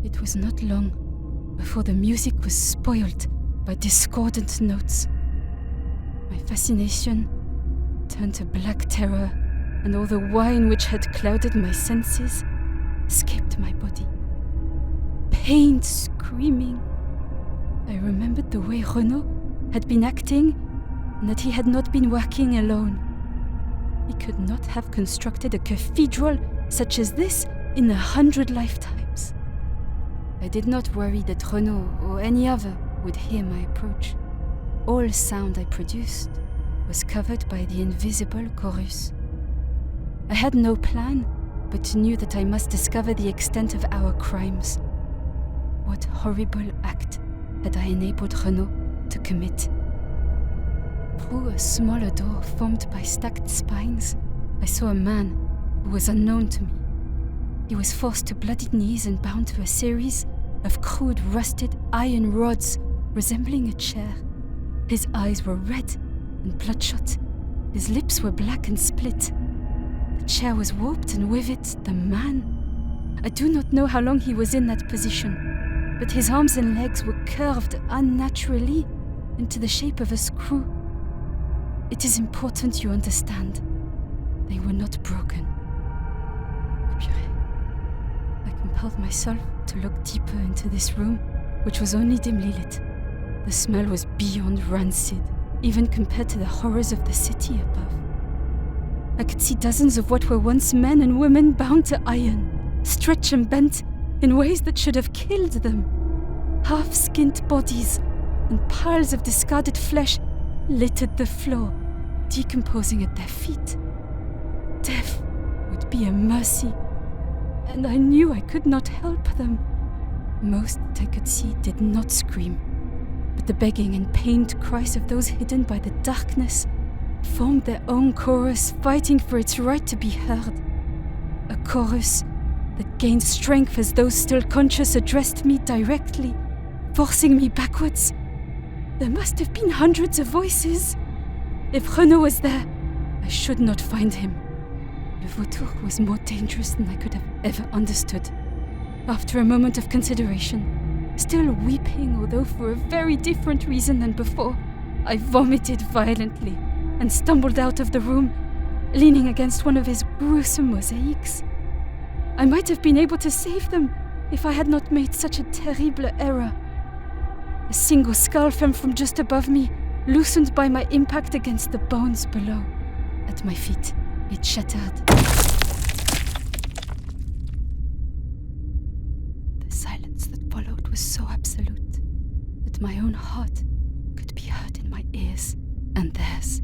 It was not long before the music was spoiled by discordant notes. My fascination turned to black terror, and all the wine which had clouded my senses escaped my body. Pained screaming. I remembered the way Renaud had been acting, and that he had not been working alone. He could not have constructed a cathedral such as this in 100 lifetimes. I did not worry that Renaud or any other would hear my approach. All sound I produced was covered by the invisible chorus. I had no plan, but knew that I must discover the extent of our crimes. What horrible act had I enabled Renaud to commit? Through a smaller door formed by stacked spines, I saw a man who was unknown to me. He was forced to bloodied knees and bound to a series of crude, rusted iron rods resembling a chair. His eyes were red and bloodshot. His lips were black and split. The chair was warped, and with it, the man. I do not know how long he was in that position, but his arms and legs were curved unnaturally into the shape of a screw. It is important you understand. They were not broken. I compelled myself to look deeper into this room, which was only dimly lit. The smell was beyond rancid, even compared to the horrors of the city above. I could see dozens of what were once men and women bound to iron, stretched and bent in ways that should have killed them. Half-skinned bodies and piles of discarded flesh littered the floor, decomposing at their feet. Death would be a mercy, and I knew I could not help them. Most that I could see did not scream, but the begging and pained cries of those hidden by the darkness formed their own chorus, fighting for its right to be heard. A chorus that gained strength as those still conscious addressed me directly, forcing me backwards. There must have been hundreds of voices. If Renaud was there, I should not find him. Le Vulture was more dangerous than I could have ever understood. After a moment of consideration, still weeping, although for a very different reason than before, I vomited violently and stumbled out of the room, leaning against one of his gruesome mosaics. I might have been able to save them if I had not made such a terrible error. A single skull fell from just above me, loosened by my impact against the bones below. At my feet, it shattered. The silence that followed was so absolute that my own heart could be heard in my ears and theirs.